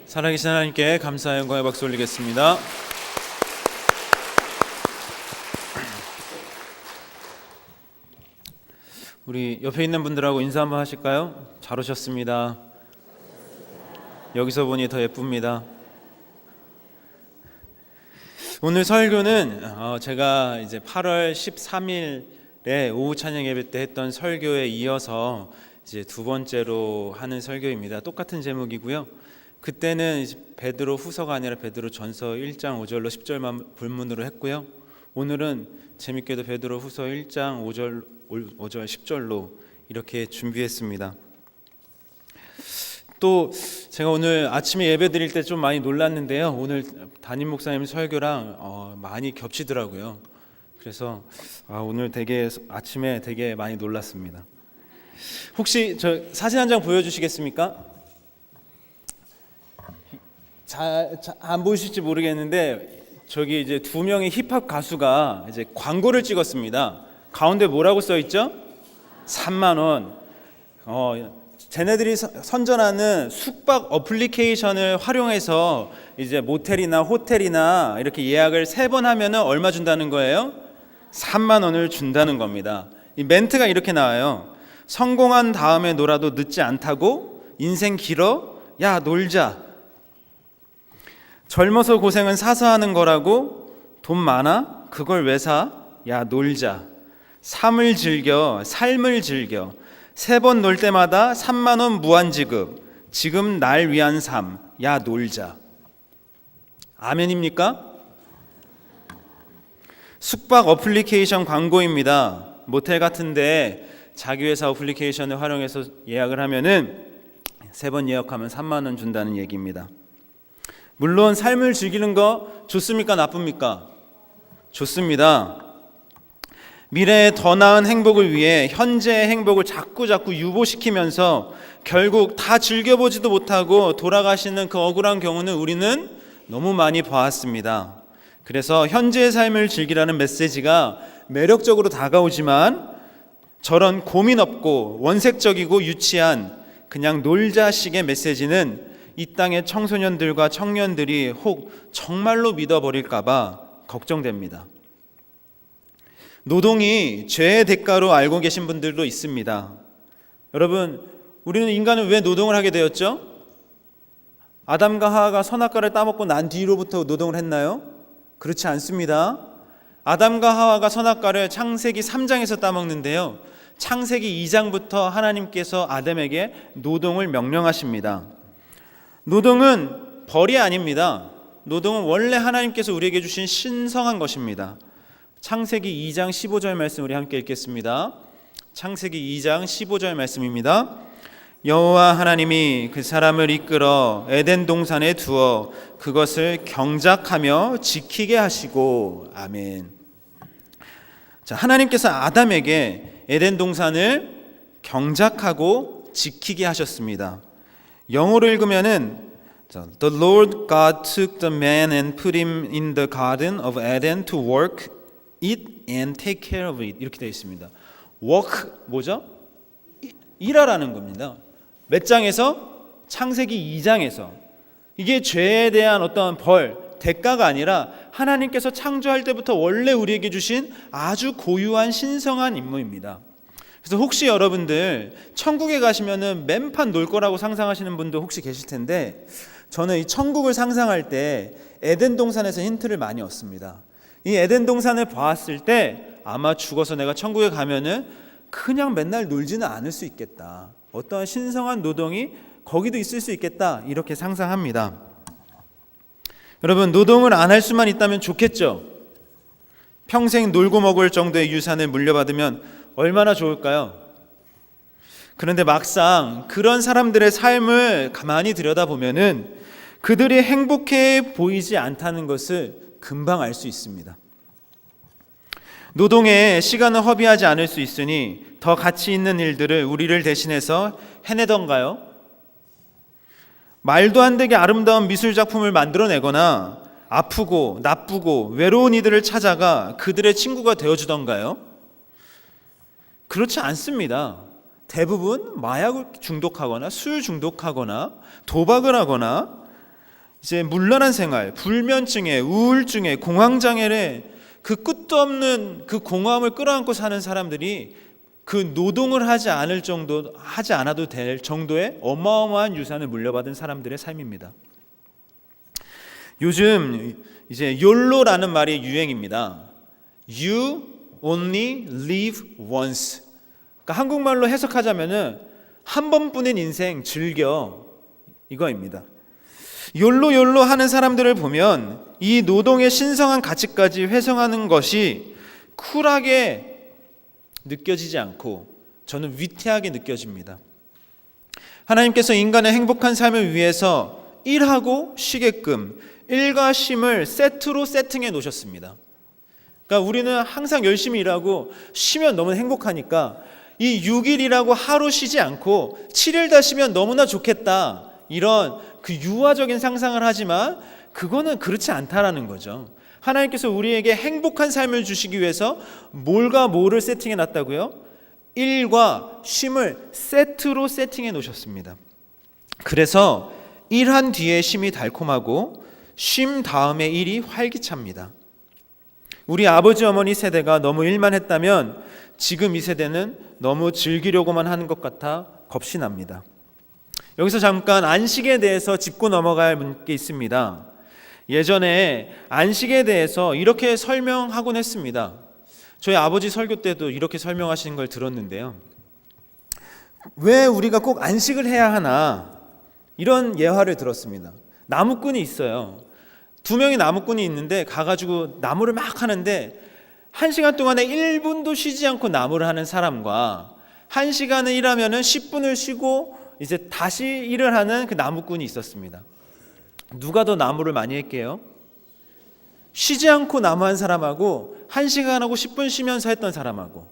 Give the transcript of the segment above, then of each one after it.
살아계신 하나님께 감사의 영광의 박수 올리겠습니다. 우리 옆에 있는 분들하고 인사 한번 하실까요? 잘 오셨습니다. 여기서 보니 더 예쁩니다. 오늘 설교는 제가 이제 8월 13일에 오후 찬양 예배 때 했던 설교에 이어서 이제 두 번째로 하는 설교입니다. 똑같은 제목이고요. 그때는 베드로 후서가 아니라 베드로 전서 1장 5절로 10절만 본문으로 했고요. 오늘은 재밌게도 베드로 후서 1장 5절 10절로 이렇게 준비했습니다. 또 제가 오늘 아침에 예배 드릴 때 좀 많이 놀랐는데요. 오늘 담임 목사님 설교랑 많이 겹치더라고요. 그래서 오늘 아침에 되게 많이 놀랐습니다. 혹시 저 사진 한 장 보여주시겠습니까? 안 보이실지 모르겠는데 저기 이제 두 명의 힙합 가수가 이제 광고를 찍었습니다. 가운데 뭐라고 써 있죠? 3만 원. 쟤네들이 선전하는 숙박 어플리케이션을 활용해서 이제 모텔이나 호텔이나 이렇게 예약을 3번 하면은 얼마 준다는 거예요? 3만 원을 준다는 겁니다. 이 멘트가 이렇게 나와요. 성공한 다음에 놀아도 늦지 않다고? 인생 길어? 야 놀자. 젊어서 고생은 사서 하는 거라고? 돈 많아? 그걸 왜 사? 야 놀자. 삶을 즐겨. 3번 놀 때마다 3만 원 무한 지급. 지금 날 위한 삶. 야 놀자. 아멘입니까? 숙박 어플리케이션 광고입니다. 모텔 같은데 자기 회사 어플리케이션을 활용해서 예약을 하면은 3번 예약하면 3만 원 준다는 얘기입니다. 물론 삶을 즐기는 거 좋습니까? 나쁩니까? 좋습니다. 미래의 더 나은 행복을 위해 현재의 행복을 자꾸 유보시키면서 결국 다 즐겨보지도 못하고 돌아가시는 그 억울한 경우는 우리는 너무 많이 봐왔습니다. 그래서 현재의 삶을 즐기라는 메시지가 매력적으로 다가오지만 저런 고민 없고 원색적이고 유치한 그냥 놀자식의 메시지는 이 땅의 청소년들과 청년들이 혹 정말로 믿어버릴까봐 걱정됩니다. 노동이 죄의 대가로 알고 계신 분들도 있습니다. 여러분, 우리는 인간은 왜 노동을 하게 되었죠? 아담과 하와가 선악과를 따먹고 난 뒤로부터 노동을 했나요? 그렇지 않습니다. 아담과 하와가 선악과를 창세기 3장에서 따먹는데요. 창세기 2장부터 하나님께서 아담에게 노동을 명령하십니다. 노동은 벌이 아닙니다. 노동은 원래 하나님께서 우리에게 주신 신성한 것입니다. 창세기 2장 15절 말씀 우리 함께 읽겠습니다. 창세기 2장 15절 말씀입니다. 여호와 하나님이 그 사람을 이끌어 에덴 동산에 두어 그것을 경작하며 지키게 하시고. 아멘. 자, 하나님께서 아담에게 에덴 동산을 경작하고 지키게 하셨습니다. 영어로 읽으면은 The Lord God took the man and put him in the garden of Eden to work it and take care of it. 이렇게 되어 있습니다. work 뭐죠? 일하라는 겁니다. 몇 장에서? 창세기 2장에서. 이게 죄에 대한 어떤 벌, 대가가 아니라 하나님께서 창조할 때부터 원래 우리에게 주신 아주 고유한 신성한 임무입니다. 그래서 혹시 여러분들 천국에 가시면은 맨판 놀 거라고 상상하시는 분도 혹시 계실 텐데, 저는 이 천국을 상상할 때 에덴 동산에서 힌트를 많이 얻습니다. 이 에덴 동산을 봤을 때 아마 죽어서 내가 천국에 가면은 그냥 맨날 놀지는 않을 수 있겠다. 어떠한 신성한 노동이 거기도 있을 수 있겠다. 이렇게 상상합니다. 여러분, 노동을 안 할 수만 있다면 좋겠죠? 평생 놀고 먹을 정도의 유산을 물려받으면 얼마나 좋을까요? 그런데 막상 그런 사람들의 삶을 가만히 들여다보면은 그들이 행복해 보이지 않다는 것을 금방 알 수 있습니다. 노동에 시간을 허비하지 않을 수 있으니 더 가치 있는 일들을 우리를 대신해서 해내던가요? 말도 안 되게 아름다운 미술 작품을 만들어내거나 아프고 나쁘고 외로운 이들을 찾아가 그들의 친구가 되어주던가요? 그렇지 않습니다. 대부분 마약 중독하거나 술 중독하거나 도박을 하거나 이제 문란한 생활, 불면증에 우울증에 공황장애에 그 끝도 없는 그 공허함을 끌어안고 사는 사람들이 그 노동을 하지 않아도 될 정도의 어마어마한 유산을 물려받은 사람들의 삶입니다. 요즘 이제 YOLO라는 말이 유행입니다. You only live once. 그러니까 한국말로 해석하자면은 한 번뿐인 인생 즐겨, 이거입니다. 욜로 하는 사람들을 보면 이 노동의 신성한 가치까지 훼손하는 것이 쿨하게 느껴지지 않고 저는 위태하게 느껴집니다. 하나님께서 인간의 행복한 삶을 위해서 일하고 쉬게끔 일과 쉼을 세트로 세팅해 놓으셨습니다. 그러니까 우리는 항상 열심히 일하고 쉬면 너무 행복하니까 이 6일이라고 하루 쉬지 않고 7일 다 쉬면 너무나 좋겠다, 이런 그 유화적인 상상을 하지만 그거는 그렇지 않다라는 거죠. 하나님께서 우리에게 행복한 삶을 주시기 위해서 뭘과 뭐를 세팅해 놨다고요? 일과 쉼을 세트로 세팅해 놓으셨습니다. 그래서 일한 뒤에 쉼이 달콤하고 쉼 다음에 일이 활기찹니다. 우리 아버지 어머니 세대가 너무 일만 했다면 지금 이 세대는 너무 즐기려고만 하는 것 같아 겁이 납니다. 여기서 잠깐 안식에 대해서 짚고 넘어갈 게 있습니다. 예전에 안식에 대해서 이렇게 설명하곤 했습니다. 저희 아버지 설교 때도 이렇게 설명하시는 걸 들었는데요. 왜 우리가 꼭 안식을 해야 하나, 이런 예화를 들었습니다. 나무꾼이 있어요. 2명의 나무꾼이 있는데 가가지고 나무를 막 하는데 1시간 동안에 1분도 쉬지 않고 나무를 하는 사람과 1시간을 일하면 10분을 쉬고 이제 다시 일을 하는 그 나무꾼이 있었습니다. 누가 더 나무를 많이 했게요? 쉬지 않고 나무한 사람하고 1시간하고 10분 쉬면서 했던 사람하고.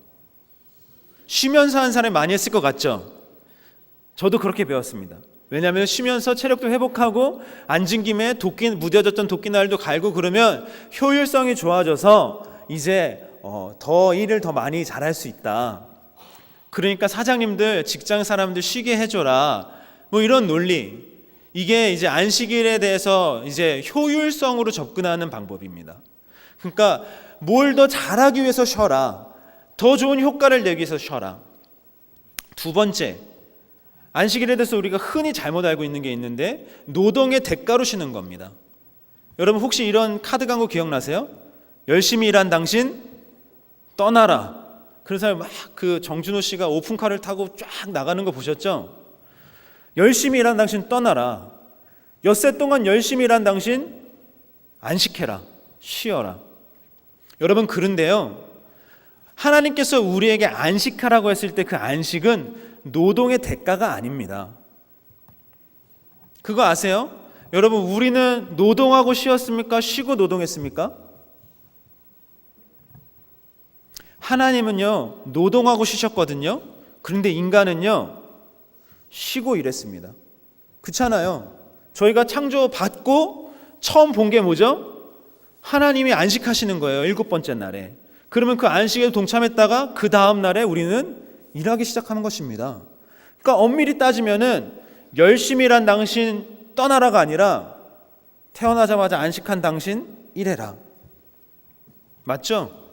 쉬면서 한 사람이 많이 했을 것 같죠? 저도 그렇게 배웠습니다. 왜냐하면 쉬면서 체력도 회복하고 앉은 김에 무뎌졌던 도끼날도 갈고 그러면 효율성이 좋아져서 이제 더 일을 더 많이 잘할 수 있다. 그러니까 사장님들, 직장 사람들 쉬게 해줘라, 뭐 이런 논리. 이게 이제 안식일에 대해서 이제 효율성으로 접근하는 방법입니다. 그러니까 뭘 더 잘하기 위해서 쉬어라, 더 좋은 효과를 내기 위해서 쉬어라. 두 번째, 안식일에 대해서 우리가 흔히 잘못 알고 있는 게 있는데 노동의 대가로 쉬는 겁니다. 여러분 혹시 이런 카드 광고 기억나세요? 열심히 일한 당신 떠나라. 그래서 막 그 정준호 씨가 오픈카를 타고 쫙 나가는 거 보셨죠? 열심히 일한 당신 떠나라. 엿새 동안 열심히 일한 당신 안식해라, 쉬어라. 여러분 그런데요, 하나님께서 우리에게 안식하라고 했을 때 그 안식은 노동의 대가가 아닙니다. 그거 아세요? 여러분 우리는 노동하고 쉬었습니까? 쉬고 노동했습니까? 하나님은요 노동하고 쉬셨거든요. 그런데 인간은요 쉬고 일했습니다. 그렇잖아요. 저희가 창조받고 처음 본 게 뭐죠? 하나님이 안식하시는 거예요. 7번째 날에. 그러면 그 안식에 동참했다가 그 다음 날에 우리는 일하기 시작하는 것입니다. 그러니까 엄밀히 따지면은 열심히 일한 당신 떠나라가 아니라 태어나자마자 안식한 당신 일해라. 맞죠?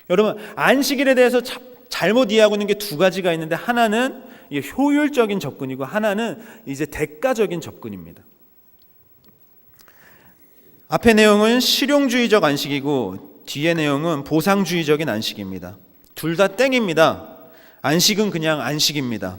여러분 안식일에 대해서 잘못 이해하고 있는 게 2가지가 있는데 하나는 효율적인 접근이고 하나는 이제 대가적인 접근입니다. 앞의 내용은 실용주의적 안식이고 뒤의 내용은 보상주의적인 안식입니다. 둘 다 땡입니다. 안식은 그냥 안식입니다.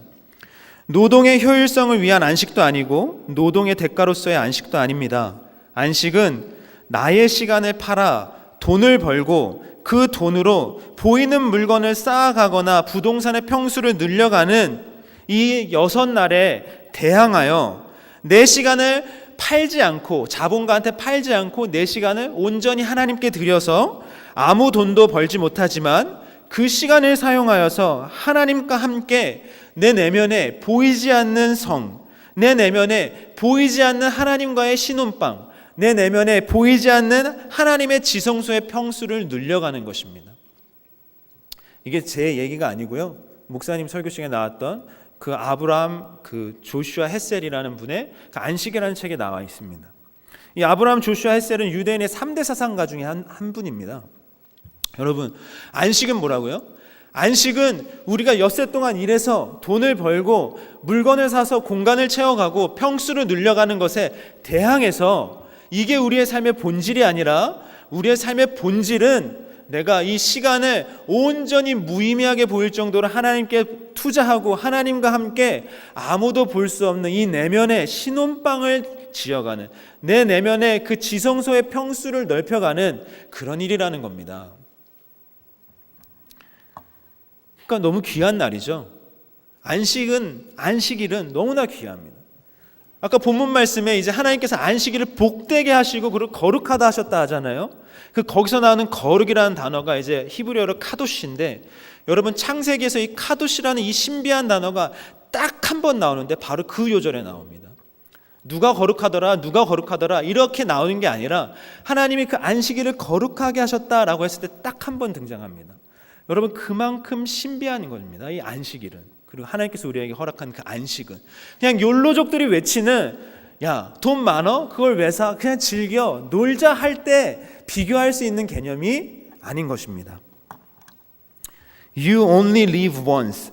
노동의 효율성을 위한 안식도 아니고 노동의 대가로서의 안식도 아닙니다. 안식은 나의 시간을 팔아 돈을 벌고 그 돈으로 보이는 물건을 쌓아가거나 부동산의 평수를 늘려가는 이 6날에 대항하여 내 시간을 팔지 않고, 자본가한테 팔지 않고 내 시간을 온전히 하나님께 드려서 아무 돈도 벌지 못하지만 그 시간을 사용하여서 하나님과 함께 내 내면에 보이지 않는 성, 내 내면에 보이지 않는 하나님과의 신혼방, 내 내면에 보이지 않는 하나님의 지성소의 평수를 늘려가는 것입니다. 이게 제 얘기가 아니고요. 목사님 설교 중에 나왔던 그 아브라함 그 조슈아 헷셀이라는 분의 그 안식이라는 책에 나와 있습니다. 이 아브라함 조슈아 헷셀은 유대인의 3대 사상가 중에 한 분입니다. 여러분, 안식은 뭐라고요? 안식은 우리가 엿새 동안 일해서 돈을 벌고 물건을 사서 공간을 채워가고 평수를 늘려가는 것에 대항해서 이게 우리의 삶의 본질이 아니라 우리의 삶의 본질은 내가 이 시간을 온전히 무의미하게 보일 정도로 하나님께 투자하고 하나님과 함께 아무도 볼 수 없는 이 내면의 신혼방을 지어가는, 내 내면의 그 지성소의 평수를 넓혀가는 그런 일이라는 겁니다. 그러니까 너무 귀한 날이죠. 안식일은 너무나 귀합니다. 아까 본문 말씀에 이제 하나님께서 안식일을 복되게 하시고 그리고 거룩하다 하셨다 하잖아요. 거기서 나오는 거룩이라는 단어가 이제 히브리어로 카도시인데, 여러분 창세기에서 이 카도시라는 이 신비한 단어가 딱 한 번 나오는데 바로 그 요절에 나옵니다. 누가 거룩하더라 이렇게 나오는 게 아니라 하나님이 그 안식일을 거룩하게 하셨다라고 했을 때 딱 한 번 등장합니다. 여러분, 그만큼 신비한 겁니다, 이 안식일은. 그리고 하나님께서 우리에게 허락한 그 안식은 그냥 욜로족들이 외치는 야, 돈 많어? 그걸 왜 사? 그냥 즐겨 놀자 할 때 비교할 수 있는 개념이 아닌 것입니다. You only live once.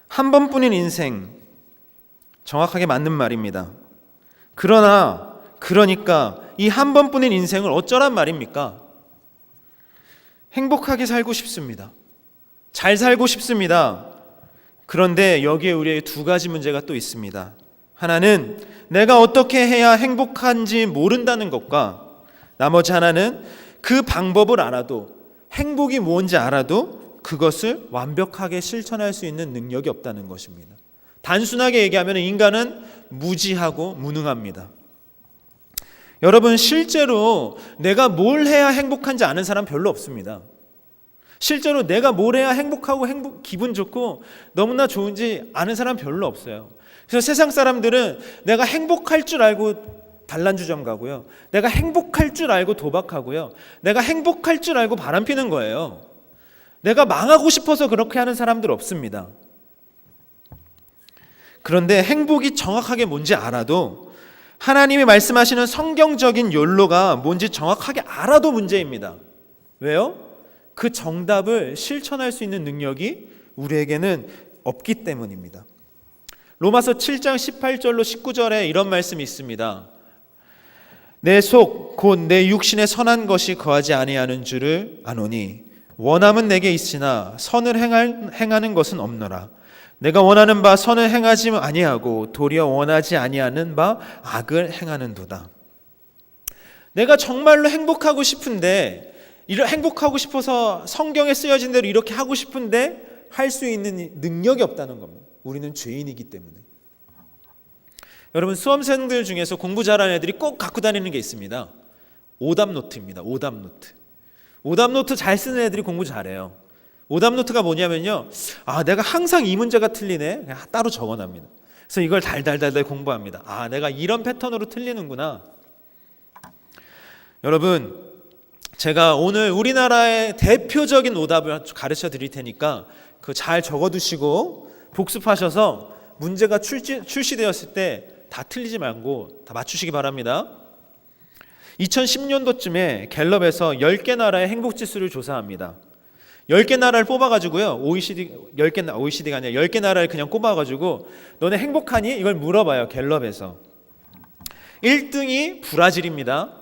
한 번뿐인 인생. 정확하게 맞는 말입니다. 그러니까 이 한 번뿐인 인생을 어쩌란 말입니까? 행복하게 살고 싶습니다. 잘 살고 싶습니다. 그런데 여기에 우리의 두 가지 문제가 또 있습니다. 하나는 내가 어떻게 해야 행복한지 모른다는 것과, 나머지 하나는 그 방법을 알아도, 행복이 뭔지 알아도 그것을 완벽하게 실천할 수 있는 능력이 없다는 것입니다. 단순하게 얘기하면 인간은 무지하고 무능합니다. 여러분, 실제로 내가 뭘 해야 행복한지 아는 사람 별로 없습니다. 실제로 내가 뭘 해야 행복하고 기분 좋고 너무나 좋은지 아는 사람 별로 없어요. 그래서 세상 사람들은 내가 행복할 줄 알고 단란주점 가고요, 내가 행복할 줄 알고 도박하고요, 내가 행복할 줄 알고 바람피는 거예요. 내가 망하고 싶어서 그렇게 하는 사람들 없습니다. 그런데 행복이 정확하게 뭔지 알아도, 하나님이 말씀하시는 성경적인 욜로가 뭔지 정확하게 알아도 문제입니다. 왜요? 그 정답을 실천할 수 있는 능력이 우리에게는 없기 때문입니다. 로마서 7장 18절로 19절에 이런 말씀이 있습니다. 내 속 곧 내 육신에 선한 것이 거하지 아니하는 줄을 아노니 원함은 내게 있으나 선을 행하는 것은 없노라. 내가 원하는 바 선을 행하지 아니하고 도리어 원하지 아니하는 바 악을 행하는도다. 내가 정말로 행복하고 싶은데, 행복하고 싶어서 성경에 쓰여진 대로 이렇게 하고 싶은데 할 수 있는 능력이 없다는 겁니다. 우리는 죄인이기 때문에. 여러분, 수험생들 중에서 공부 잘하는 애들이 꼭 갖고 다니는 게 있습니다. 오답노트입니다. 오답노트 잘 쓰는 애들이 공부 잘해요. 오답노트가 뭐냐면요, 내가 항상 이 문제가 틀리네, 그냥 따로 적어납니다. 그래서 이걸 달달달달 공부합니다. 내가 이런 패턴으로 틀리는구나. 여러분, 제가 오늘 우리나라의 대표적인 오답을 가르쳐 드릴 테니까 그거 잘 적어두시고 복습하셔서 문제가 출시되었을 때 다 틀리지 말고 다 맞추시기 바랍니다. 2010년도쯤에 갤럽에서 10개 나라의 행복지수를 조사합니다. 10개 나라를 뽑아가지고요, OECD가 아니라 10개 나라를 그냥 꼽아가지고 너네 행복하니? 이걸 물어봐요, 갤럽에서. 1등이 브라질입니다.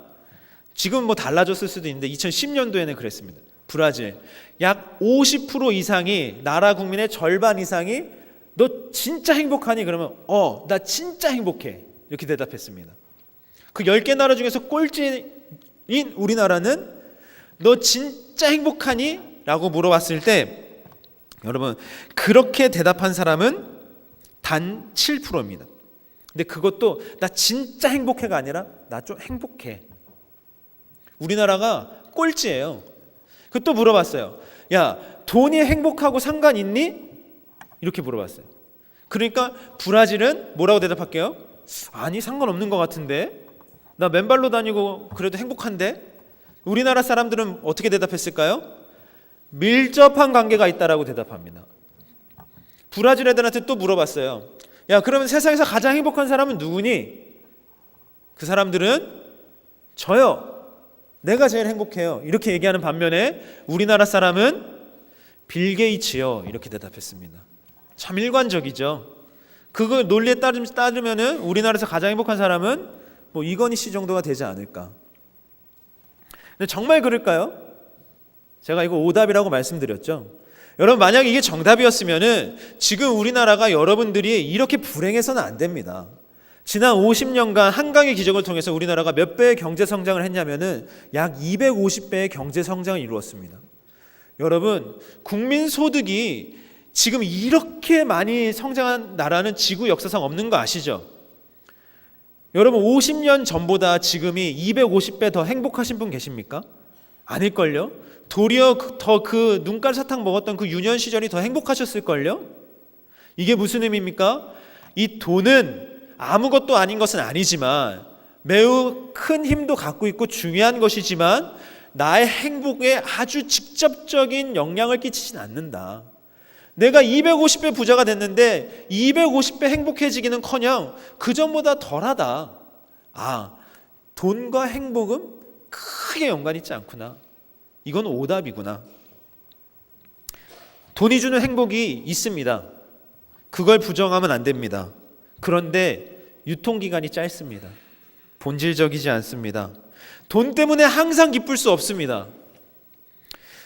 지금 뭐 달라졌을 수도 있는데 2010년도에는 그랬습니다. 브라질 약 50% 이상이, 나라 국민의 절반 이상이 너 진짜 행복하니? 그러면 나 진짜 행복해, 이렇게 대답했습니다. 그 10개 나라 중에서 꼴찌인 우리나라는 너 진짜 행복하니? 라고 물어봤을 때, 여러분, 그렇게 대답한 사람은 단 7%입니다. 근데 그것도 나 진짜 행복해가 아니라 나 좀 행복해. 우리나라가 꼴찌예요. 그것도 물어봤어요. 야, 돈이 행복하고 상관 있니? 이렇게 물어봤어요. 그러니까 브라질은 뭐라고 대답할게요? 아니, 상관없는 것 같은데, 나 맨발로 다니고 그래도 행복한데. 우리나라 사람들은 어떻게 대답했을까요? 밀접한 관계가 있다라고 대답합니다. 브라질 애들한테 또 물어봤어요. 야, 그러면 세상에서 가장 행복한 사람은 누구니? 그 사람들은 저요. 내가 제일 행복해요. 이렇게 얘기하는 반면에 우리나라 사람은 빌 게이츠요. 이렇게 대답했습니다. 참 일관적이죠. 그거 논리에 따르면은 우리나라에서 가장 행복한 사람은 뭐 이건희 씨 정도가 되지 않을까. 근데 정말 그럴까요? 제가 이거 오답이라고 말씀드렸죠. 여러분, 만약 이게 정답이었으면은 지금 우리나라가 여러분들이 이렇게 불행해서는 안 됩니다. 지난 50년간 한강의 기적을 통해서 우리나라가 몇 배의 경제 성장을 했냐면은 약 250배의 경제 성장을 이루었습니다. 여러분, 국민 소득이 지금 이렇게 많이 성장한 나라는 지구 역사상 없는 거 아시죠? 여러분, 50년 전보다 지금이 250배 더 행복하신 분 계십니까? 아닐걸요? 도리어 더 그 눈깔 사탕 먹었던 그 유년 시절이 더 행복하셨을걸요? 이게 무슨 의미입니까? 이 돈은 아무것도 아닌 것은 아니지만 매우 큰 힘도 갖고 있고 중요한 것이지만 나의 행복에 아주 직접적인 영향을 끼치진 않는다. 내가 250배 부자가 됐는데 250배 행복해지기는커녕 그 전보다 덜하다. 아, 돈과 행복은 크게 연관 있지 않구나. 이건 오답이구나. 돈이 주는 행복이 있습니다. 그걸 부정하면 안 됩니다. 그런데 유통기간이 짧습니다. 본질적이지 않습니다. 돈 때문에 항상 기쁠 수 없습니다.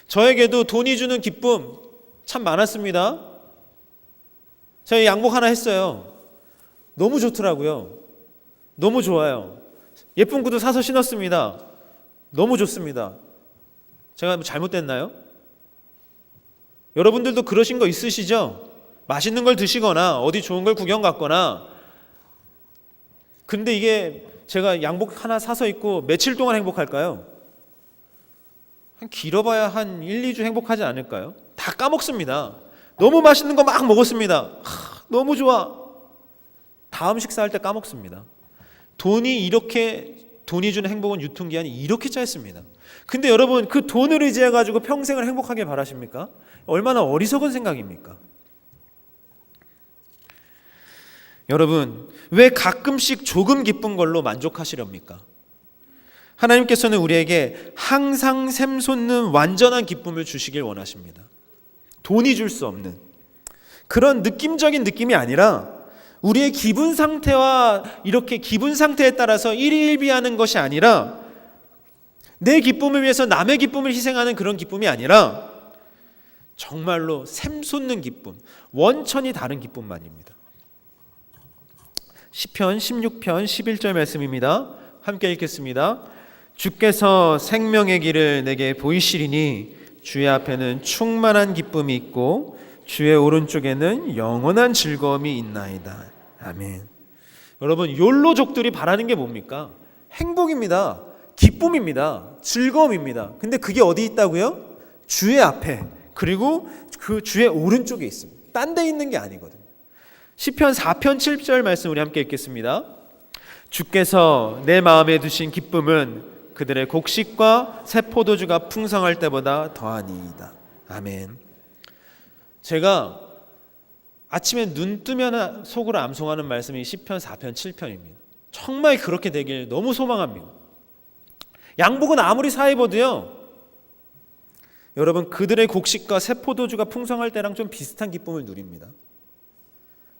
저에게도 돈이 주는 기쁨 참 많았습니다. 제가 양복 하나 했어요. 너무 좋더라고요. 너무 좋아요. 예쁜 구두 사서 신었습니다. 너무 좋습니다. 제가 뭐 잘못됐나요? 여러분들도 그러신 거 있으시죠? 맛있는 걸 드시거나 어디 좋은 걸 구경 갔거나. 근데 이게 제가 양복 하나 사서 입고 며칠 동안 행복할까요? 한 길어봐야 한 1, 2주 행복하지 않을까요? 다 까먹습니다. 너무 맛있는 거 막 먹었습니다. 너무 좋아. 다음 식사할 때 까먹습니다. 돈이 주는 행복은 유통기한이 이렇게 짧습니다. 근데 여러분, 그 돈을 의지해 가지고 평생을 행복하게 바라십니까? 얼마나 어리석은 생각입니까? 여러분, 왜 가끔씩 조금 기쁜 걸로 만족하시렵니까? 하나님께서는 우리에게 항상 샘솟는 완전한 기쁨을 주시길 원하십니다. 돈이 줄 수 없는 그런 느낌적인 느낌이 아니라 우리의 기분 상태와 이렇게 기분 상태에 따라서 일희일비하는 것이 아니라 내 기쁨을 위해서 남의 기쁨을 희생하는 그런 기쁨이 아니라 정말로 샘솟는 기쁨, 원천이 다른 기쁨만입니다. 시편 16편 11절 말씀입니다. 함께 읽겠습니다. 주께서 생명의 길을 내게 보이시리니 주의 앞에는 충만한 기쁨이 있고 주의 오른쪽에는 영원한 즐거움이 있나이다. 아멘. 여러분, 욜로족들이 바라는 게 뭡니까? 행복입니다. 기쁨입니다. 즐거움입니다. 근데 그게 어디 있다고요? 주의 앞에, 그리고 그 주의 오른쪽에 있습니다. 딴 데 있는 게 아니거든요. 시편 4편 7절 말씀 우리 함께 읽겠습니다. 주께서 내 마음에 두신 기쁨은 그들의 곡식과 새 포도주가 풍성할 때보다 더하니이다. 아멘. 제가 아침에 눈 뜨면 속으로 암송하는 말씀이 시편 4편 7편입니다. 정말 그렇게 되길 너무 소망합니다. 양복은 아무리 사 입어도요, 여러분, 그들의 곡식과 새 포도주가 풍성할 때랑 좀 비슷한 기쁨을 누립니다.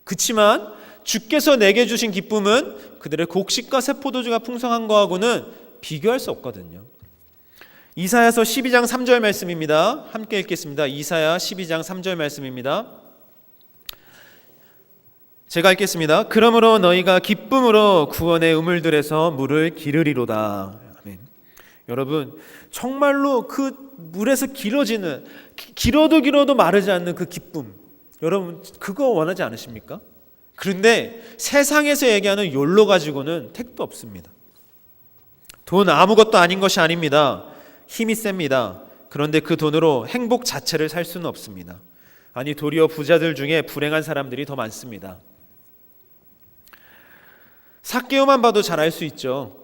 그렇지만 주께서 내게 주신 기쁨은 그들의 곡식과 새 포도주가 풍성한 거하고는 비교할 수 없거든요. 이사야서 12장 3절 말씀입니다. 함께 읽겠습니다. 이사야 12장 3절 말씀입니다. 제가 읽겠습니다. 그러므로 너희가 기쁨으로 구원의 우물들에서 물을 기르리로다. 아멘. 여러분, 정말로 그 물에서 길어도 마르지 않는 그 기쁨, 여러분 그거 원하지 않으십니까? 그런데 세상에서 얘기하는 욜로 가지고는 택도 없습니다. 돈 아무것도 아닌 것이 아닙니다. 힘이 셉니다. 그런데 그 돈으로 행복 자체를 살 수는 없습니다. 아니, 도리어 부자들 중에 불행한 사람들이 더 많습니다. 삭개오만 봐도 잘 알 수 있죠.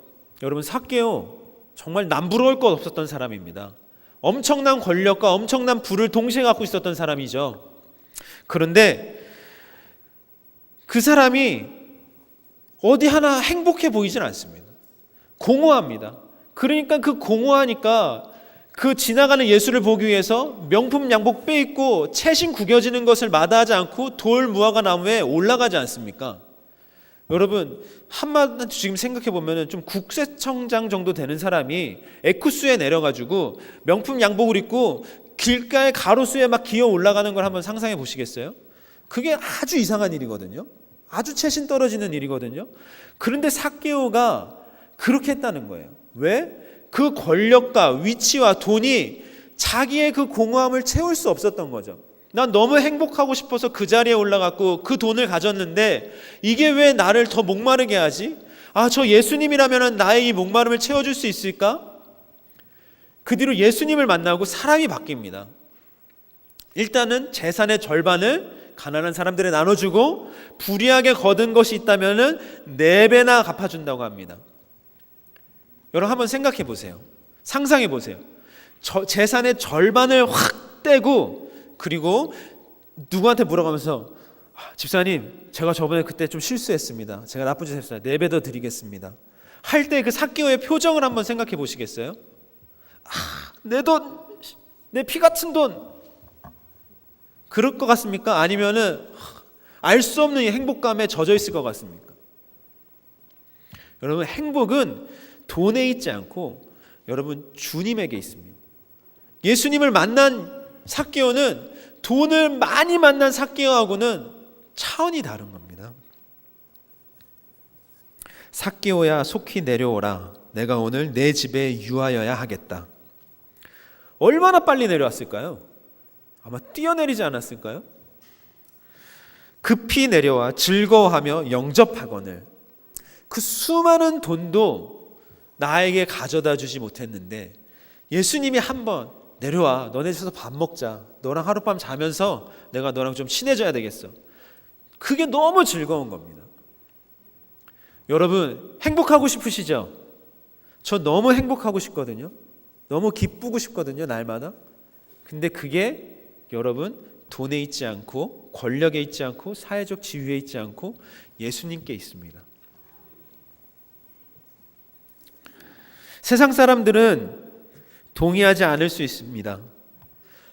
여러분, 삭개오 정말 남부러울 것 없었던 사람입니다. 엄청난 권력과 엄청난 부를 동시에 갖고 있었던 사람이죠. 그런데 그 사람이 어디 하나 행복해 보이진 않습니다. 공허합니다. 그러니까 그 공허하니까 그 지나가는 예수를 보기 위해서 명품 양복 빼입고 채신 구겨지는 것을 마다하지 않고 돌 무화과 나무에 올라가지 않습니까? 여러분, 한마디 지금 생각해 보면 좀 국세청장 정도 되는 사람이 에쿠스에 내려가지고 명품 양복을 입고 길가의 가로수에 막 기어 올라가는 걸 한번 상상해 보시겠어요? 그게 아주 이상한 일이거든요. 아주 채신 떨어지는 일이거든요. 그런데 삭개오가 그렇게 했다는 거예요. 왜? 그 권력과 위치와 돈이 자기의 그 공허함을 채울 수 없었던 거죠. 난 너무 행복하고 싶어서 그 자리에 올라갔고 그 돈을 가졌는데 이게 왜 나를 더 목마르게 하지? 저 예수님이라면 나의 이 목마름을 채워줄 수 있을까? 그 뒤로 예수님을 만나고 사람이 바뀝니다. 일단은 재산의 절반을 가난한 사람들에 나눠주고 불의하게 거둔 것이 있다면 4배나 갚아준다고 합니다. 여러분 한번 생각해 보세요. 상상해 보세요. 재산의 절반을 확 떼고 그리고 누구한테 물어가면서 집사님 제가 저번에 그때 좀 실수했습니다. 제가 나쁜 짓 했어요. 4배 더 드리겠습니다. 할 때 그 삭개오의 표정을 한번 생각해 보시겠어요? 내 돈, 내 피 같은 돈. 그럴 것 같습니까? 아니면은 알 수 없는 이 행복감에 젖어 있을 것 같습니까? 여러분 행복은 돈에 있지 않고 여러분 주님에게 있습니다. 예수님을 만난 삭개오는 돈을 많이 만난 삭개오하고는 차원이 다른 겁니다. 삭개오야 속히 내려오라. 내가 오늘 내 집에 유하여야 하겠다. 얼마나 빨리 내려왔을까요? 아마 뛰어내리지 않았을까요? 급히 내려와 즐거워하며 영접하거늘. 그 수많은 돈도 나에게 가져다 주지 못했는데 예수님이 한번 내려와 너네 집에서 밥 먹자. 너랑 하룻밤 자면서 내가 너랑 좀 친해져야 되겠어. 그게 너무 즐거운 겁니다. 여러분 행복하고 싶으시죠? 저 너무 행복하고 싶거든요. 너무 기쁘고 싶거든요. 날마다. 근데 그게 여러분 돈에 있지 않고 권력에 있지 않고 사회적 지위에 있지 않고 예수님께 있습니다. 세상 사람들은 동의하지 않을 수 있습니다.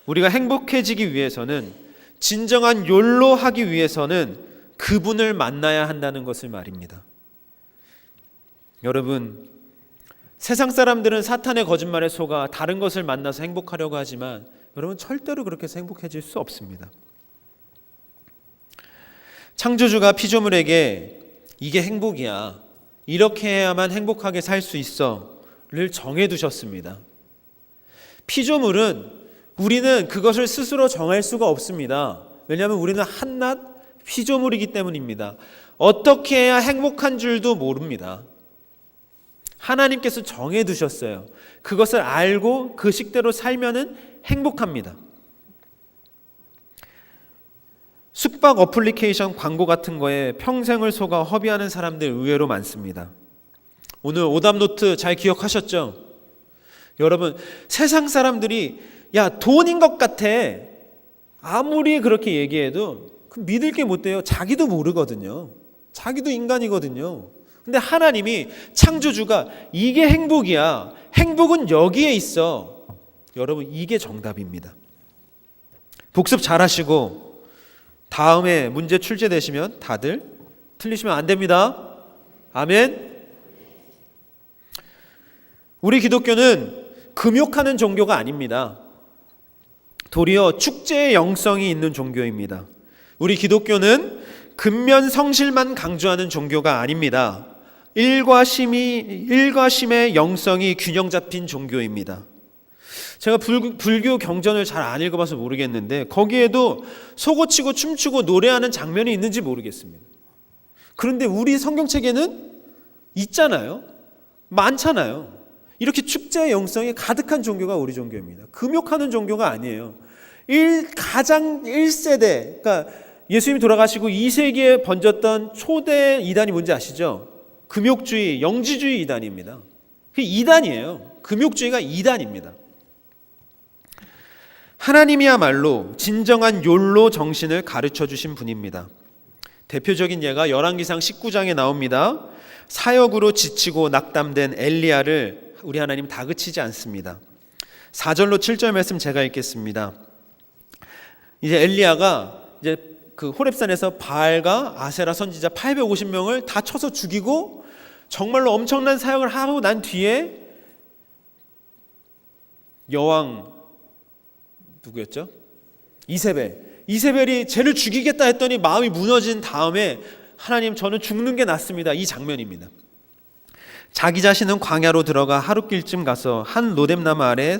우리가 행복해지기 위해서는 진정한 욜로하기 위해서는 그분을 만나야 한다는 것을 말입니다. 여러분 세상 사람들은 사탄의 거짓말에 속아 다른 것을 만나서 행복하려고 하지만 여러분 절대로 그렇게 해서 행복해질 수 없습니다. 창조주가 피조물에게 이게 행복이야. 이렇게 해야만 행복하게 살 수 있어. 를 정해두셨습니다. 피조물은 우리는 그것을 스스로 정할 수가 없습니다. 왜냐하면 우리는 한낱 피조물이기 때문입니다. 어떻게 해야 행복한 줄도 모릅니다. 하나님께서 정해두셨어요. 그것을 알고 그 식대로 살면은 행복합니다. 숙박 어플리케이션 광고 같은 거에 평생을 속아 허비하는 사람들 의외로 많습니다. 오늘 오답노트 잘 기억하셨죠? 여러분 세상 사람들이 야 돈인 것 같아 아무리 그렇게 얘기해도 믿을 게 못 돼요. 자기도 모르거든요. 자기도 인간이거든요. 근데 하나님이 창조주가 이게 행복이야. 행복은 여기에 있어. 여러분 이게 정답입니다. 복습 잘하시고 다음에 문제 출제되시면 다들 틀리시면 안 됩니다. 아멘. 우리 기독교는 금욕하는 종교가 아닙니다. 도리어 축제의 영성이 있는 종교입니다. 우리 기독교는 근면 성실만 강조하는 종교가 아닙니다. 일과 심의 영성이 균형 잡힌 종교입니다. 제가 불교 경전을 잘 안 읽어봐서 모르겠는데 거기에도 소고치고 춤추고 노래하는 장면이 있는지 모르겠습니다. 그런데 우리 성경책에는 있잖아요. 많잖아요. 이렇게 축제의 영성이 가득한 종교가 우리 종교입니다. 금욕하는 종교가 아니에요. 가장 1세대, 그러니까 예수님이 돌아가시고 2세기에 번졌던 초대 이단이 뭔지 아시죠? 금욕주의, 영지주의 이단입니다. 그게 이단이에요. 금욕주의가 이단입니다. 하나님이야말로 진정한 욜로 정신을 가르쳐 주신 분입니다. 대표적인 예가 열왕기상 19장에 나옵니다. 사역으로 지치고 낙담된 엘리야를 우리 하나님 다그치지 않습니다. 4절로 7절 말씀 제가 읽겠습니다. 이제 엘리야가 이제 그 호렙산에서 바알과 아세라 선지자 850명을 다 쳐서 죽이고 정말로 엄청난 사역을 하고 난 뒤에 여왕 누구였죠? 이세벨이 쟤를 죽이겠다 했더니 마음이 무너진 다음에 하나님, 저는 죽는 게 낫습니다. 이 장면입니다. 자기 자신은 광야로 들어가 하룻길쯤 가서 한 로뎀나무 아래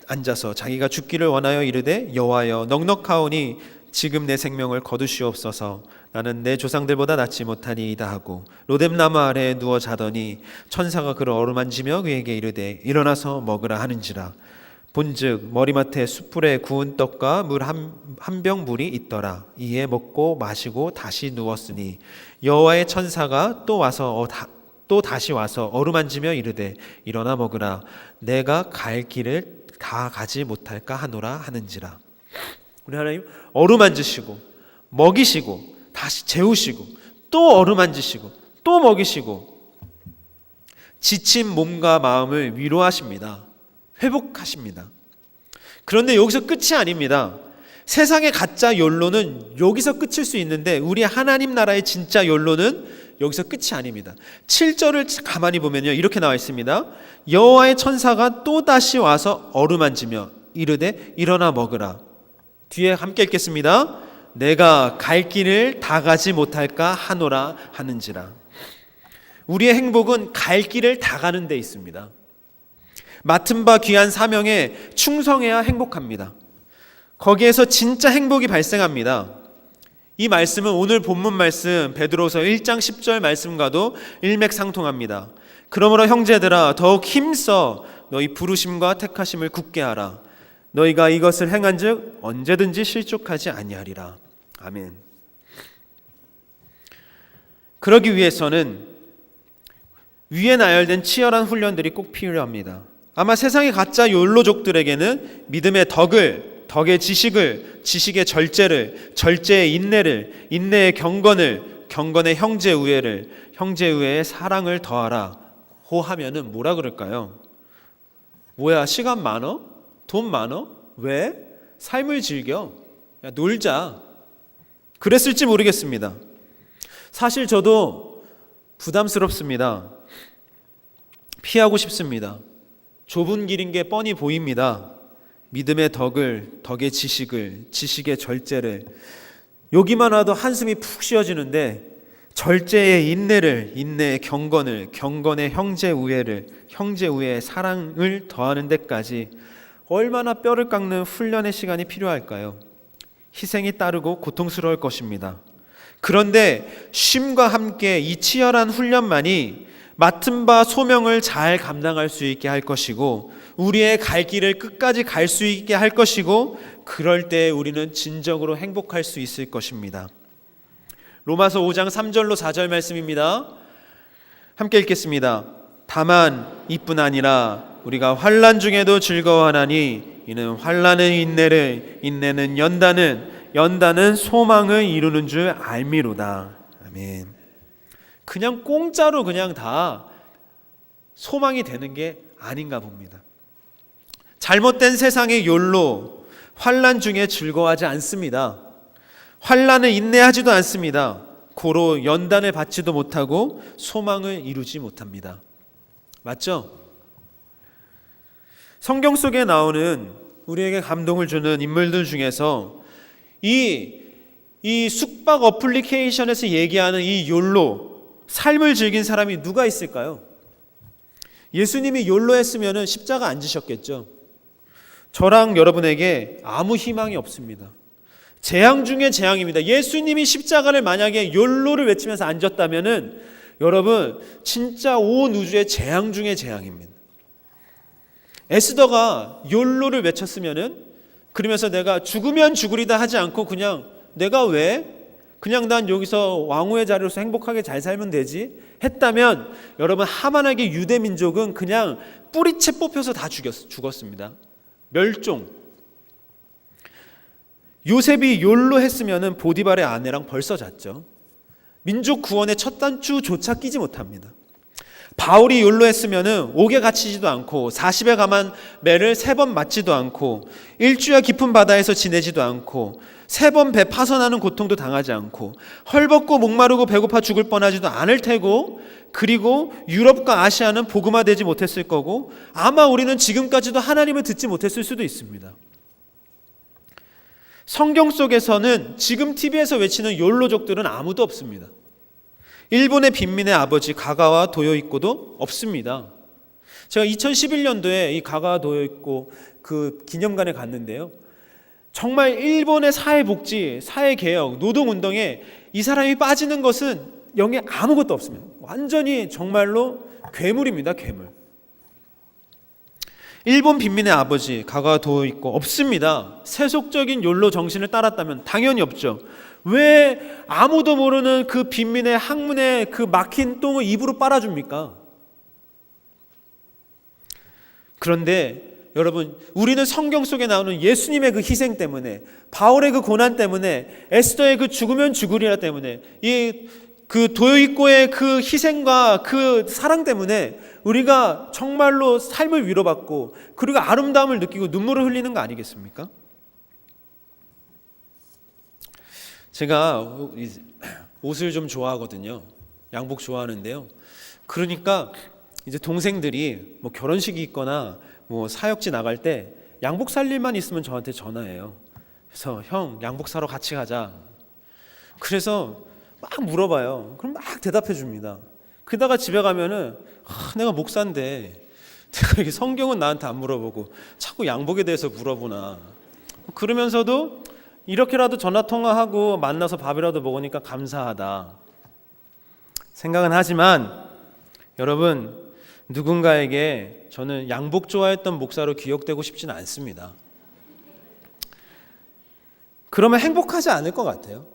앉아서 자기가 죽기를 원하여 이르되 여호와여 넉넉하오니 지금 내 생명을 거두시옵소서. 나는 내 조상들보다 낫지 못하니이다 하고 로뎀나무 아래에 누워 자더니 천사가 그를 어루만지며 그에게 이르되 일어나서 먹으라 하는지라. 본즉 머리맡에 숯불에 구운 떡과 물 한 병 물이 있더라. 이에 먹고 마시고 다시 누웠으니 여호와의 천사가 또 다시 와서 어루만지며 이르되 일어나 먹으라. 내가 갈 길을 다 가지 못할까 하노라 하는지라. 우리 하나님 어루만지시고 먹이시고 다시 재우시고 또 어루만지시고 또 먹이시고 지친 몸과 마음을 위로하십니다. 회복하십니다. 그런데 여기서 끝이 아닙니다. 세상의 가짜 욜로는 여기서 끝일 수 있는데 우리 하나님 나라의 진짜 욜로는 여기서 끝이 아닙니다. 7절을 가만히 보면요, 이렇게 나와 있습니다. 여호와의 천사가 또다시 와서 어루만지며 이르되 일어나 먹으라. 뒤에 함께 읽겠습니다. 내가 갈 길을 다 가지 못할까 하노라 하는지라. 우리의 행복은 갈 길을 다 가는 데 있습니다. 맡은 바 귀한 사명에 충성해야 행복합니다. 거기에서 진짜 행복이 발생합니다. 이 말씀은 오늘 본문 말씀 베드로서 1장 10절 말씀과도 일맥상통합니다. 그러므로 형제들아 더욱 힘써 너희 부르심과 택하심을 굳게 하라. 너희가 이것을 행한즉 언제든지 실족하지 아니하리라. 아멘. 그러기 위해서는 위에 나열된 치열한 훈련들이 꼭 필요합니다. 아마 세상의 가짜 욜로족들에게는 믿음의 덕의 지식을, 지식의 절제를, 절제의 인내를, 인내의 경건을, 경건의 형제우애를, 형제우애의 사랑을 더하라고 하면은 뭐라 그럴까요? 뭐야, 시간 많어? 돈 많어? 왜? 삶을 즐겨. 야, 놀자. 그랬을지 모르겠습니다. 사실 저도 부담스럽습니다. 피하고 싶습니다. 좁은 길인 게 뻔히 보입니다. 믿음의 덕의 지식을, 지식의 절제를. 여기만 와도 한숨이 푹 쉬어지는데 절제의 인내를, 인내의 경건을, 경건의 형제우애를, 형제우애의 사랑을 더하는 데까지 얼마나 뼈를 깎는 훈련의 시간이 필요할까요? 희생이 따르고 고통스러울 것입니다. 그런데 쉼과 함께 이 치열한 훈련만이 맡은 바 소명을 잘 감당할 수 있게 할 것이고 우리의 갈 길을 끝까지 갈 수 있게 할 것이고 그럴 때 우리는 진정으로 행복할 수 있을 것입니다. 로마서 5장 3절로 4절 말씀입니다. 함께 읽겠습니다. 다만 이뿐 아니라 우리가 환난 중에도 즐거워하나니 이는 환난은 인내를, 인내는 연단은 소망을 이루는 줄 알미로다. 아멘. 그냥 공짜로 그냥 다 소망이 되는 게 아닌가 봅니다. 잘못된 세상의 욜로, 환난 중에 즐거워하지 않습니다. 환난을 인내하지도 않습니다. 고로 연단을 받지도 못하고 소망을 이루지 못합니다. 맞죠? 성경 속에 나오는 우리에게 감동을 주는 인물들 중에서 이 숙박 어플리케이션에서 얘기하는 이 욜로, 삶을 즐긴 사람이 누가 있을까요? 예수님이 욜로 했으면 십자가 안 지셨겠죠. 저랑 여러분에게 아무 희망이 없습니다. 재앙 중에 재앙입니다. 예수님이 십자가를 만약에 욜로를 외치면서 안 졌다면 여러분 진짜 온 우주의 재앙 중에 재앙입니다. 에스더가 욜로를 외쳤으면 그러면서 내가 죽으면 죽으리다 하지 않고 그냥 내가 왜? 그냥 난 여기서 왕후의 자리로서 행복하게 잘 살면 되지 했다면 여러분 하만에게 유대 민족은 그냥 뿌리채 뽑혀서 다 죽었습니다. 멸종. 요셉이 욜로 했으면 보디발의 아내랑 벌써 잤죠. 민족 구원의 첫 단추조차 끼지 못합니다. 바울이 욜로했으면은 옥에 갇히지도 않고 40에 감한 매를 3번 맞지도 않고 일주야 깊은 바다에서 지내지도 않고 3번 배 파선하는 고통도 당하지 않고 헐벗고 목마르고 배고파 죽을 뻔하지도 않을 테고, 그리고 유럽과 아시아는 복음화되지 못했을 거고, 아마 우리는 지금까지도 하나님을 듣지 못했을 수도 있습니다. 성경 속에서는 지금 TV에서 외치는 욜로족들은 아무도 없습니다. 일본의 빈민의 아버지 가가와 도요이코도 없습니다. 제가 2011년도에 이 가가와 도요이코 그 기념관에 갔는데요, 정말 일본의 사회복지, 사회개혁, 노동운동에 이 사람이 빠지는 것은 영에 아무것도 없습니다. 완전히 정말로 괴물입니다. 괴물. 일본 빈민의 아버지 가가와 도요이코 없습니다. 세속적인 욜로 정신을 따랐다면 당연히 없죠. 왜 아무도 모르는 그 빈민의 학문의 그 막힌 똥을 입으로 빨아줍니까? 그런데 여러분, 우리는 성경 속에 나오는 예수님의 그 희생 때문에, 바울의 그 고난 때문에, 에스더의 그 죽으면 죽으리라 때문에, 그 도요이코의 그 희생과 그 사랑 때문에 우리가 정말로 삶을 위로받고 그리고 아름다움을 느끼고 눈물을 흘리는 거 아니겠습니까? 제가 옷을 좀 좋아하거든요. 양복 좋아하는데요. 그러니까 이제 동생들이 뭐 결혼식이 있거나 뭐 사역지 나갈 때 양복 살 일만 있으면 저한테 전화해요. 그래서 형, 양복 사러 같이 가자. 그래서 막 물어봐요. 그럼 막 대답해 줍니다. 그러다가 집에 가면은 내가 목사인데 내가 이렇게 성경은 나한테 안 물어보고 자꾸 양복에 대해서 물어보나. 그러면서도 이렇게라도 전화통화하고 만나서 밥이라도 먹으니까 감사하다 생각은 하지만, 여러분, 누군가에게 저는 양복 좋아했던 목사로 기억되고 싶지는 않습니다. 그러면 행복하지 않을 것 같아요.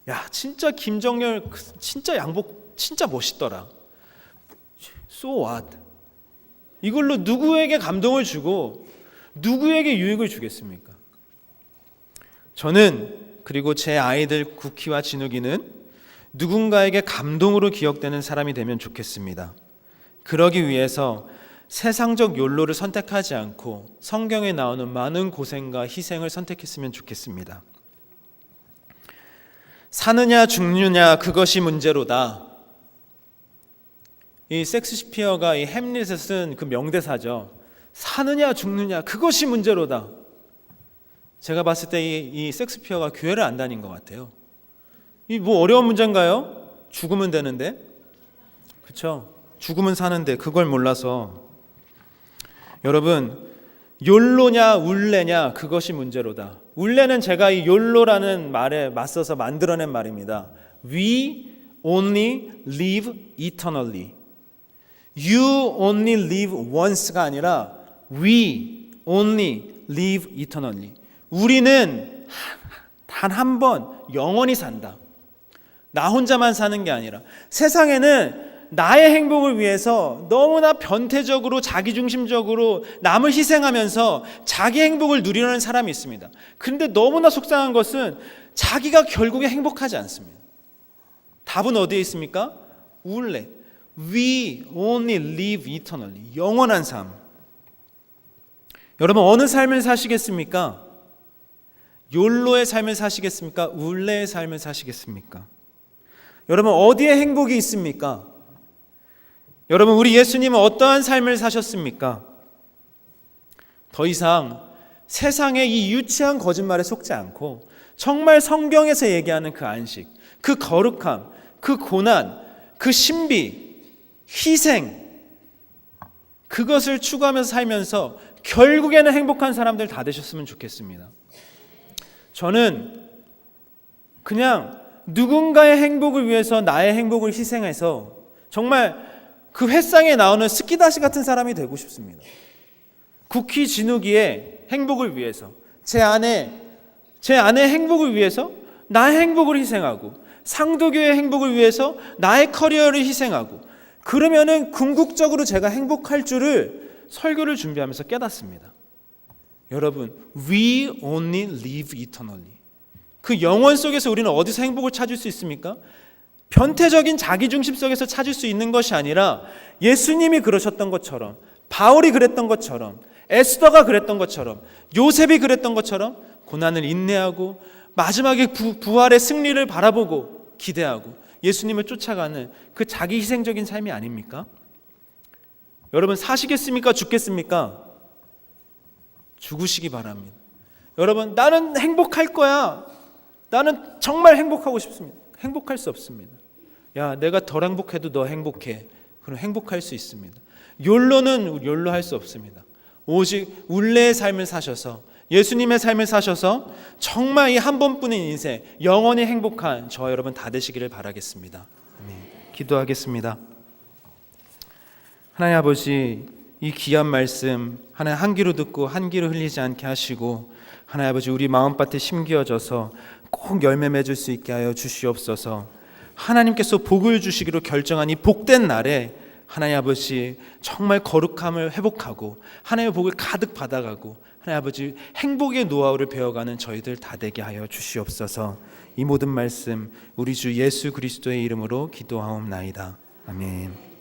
야, 진짜 김정열 진짜 양복 진짜 멋있더라. So what? 이걸로 누구에게 감동을 주고 누구에게 유익을 주겠습니까? 저는, 그리고 제 아이들 구키와 진욱이는 누군가에게 감동으로 기억되는 사람이 되면 좋겠습니다. 그러기 위해서 세상적 욜로를 선택하지 않고 성경에 나오는 많은 고생과 희생을 선택했으면 좋겠습니다. 사느냐 죽느냐 그것이 문제로다. 이 섹스피어가 이 햄릿에 쓴 그 명대사죠. 사느냐 죽느냐 그것이 문제로다. 제가 봤을 때 이 섹스피어가 교회를 안 다닌 것 같아요. 이 뭐 어려운 문제인가요? 죽으면 되는데, 그렇죠? 죽으면 사는데 그걸 몰라서. 여러분, 욜로냐 울레냐 그것이 문제로다. 울레는 제가 이 욜로라는 말에 맞서서 만들어낸 말입니다. We only live eternally. You only live once가 아니라 We only live eternally. 우리는 단 한 번 영원히 산다. 나 혼자만 사는 게 아니라 세상에는 나의 행복을 위해서 너무나 변태적으로 자기중심적으로 남을 희생하면서 자기 행복을 누리려는 사람이 있습니다. 그런데 너무나 속상한 것은 자기가 결국에 행복하지 않습니다. 답은 어디에 있습니까? 울레. We only live eternally. 영원한 삶. 여러분, 어느 삶을 사시겠습니까? 욜로의 삶을 사시겠습니까? 울레의 삶을 사시겠습니까? 여러분, 어디에 행복이 있습니까? 여러분, 우리 예수님은 어떠한 삶을 사셨습니까? 더 이상 세상의 이 유치한 거짓말에 속지 않고 정말 성경에서 얘기하는 그 안식, 그 거룩함, 그 고난, 그 신비, 희생, 그것을 추구하면서 살면서 결국에는 행복한 사람들 다 되셨으면 좋겠습니다. 저는 그냥 누군가의 행복을 위해서 나의 행복을 희생해서 정말 그 횟상에 나오는 스키다시 같은 사람이 되고 싶습니다. 구키 진욱이의 행복을 위해서, 제 아내의 행복을 위해서 나의 행복을 희생하고, 상도교의 행복을 위해서 나의 커리어를 희생하고, 그러면은 궁극적으로 제가 행복할 줄을 설교를 준비하면서 깨닫습니다. 여러분, we only live eternally. 그 영원 속에서 우리는 어디서 행복을 찾을 수 있습니까? 변태적인 자기중심 속에서 찾을 수 있는 것이 아니라 예수님이 그러셨던 것처럼, 바울이 그랬던 것처럼, 에스더가 그랬던 것처럼, 요셉이 그랬던 것처럼 고난을 인내하고 마지막에 부활의 승리를 바라보고 기대하고 예수님을 쫓아가는 그 자기 희생적인 삶이 아닙니까? 여러분, 사시겠습니까? 죽겠습니까? 죽으시기 바랍니다. 여러분, 나는 행복할 거야. 나는 정말 행복하고 싶습니다. 행복할 수 없습니다. 야, 내가 덜 행복해도 너 행복해. 그럼 행복할 수 있습니다. 욜로는 욜로 할 수 없습니다. 오직 울레의 삶을 사셔서, 예수님의 삶을 사셔서 정말 이 한 번뿐인 인생 영원히 행복한 저와 여러분 다 되시기를 바라겠습니다. 아멘. 기도하겠습니다. 하나님 아버지, 이 귀한 말씀 하나님 한 귀로 듣고 한 귀로 흘리지 않게 하시고, 하나님 아버지 우리 마음밭에 심겨져서 꼭 열매 맺을 수 있게 하여 주시옵소서. 하나님께서 복을 주시기로 결정한 이 복된 날에 하나님 아버지 정말 거룩함을 회복하고 하나님의 복을 가득 받아가고 하나님 아버지 행복의 노하우를 배워가는 저희들 다 되게 하여 주시옵소서. 이 모든 말씀 우리 주 예수 그리스도의 이름으로 기도하옵나이다. 아멘.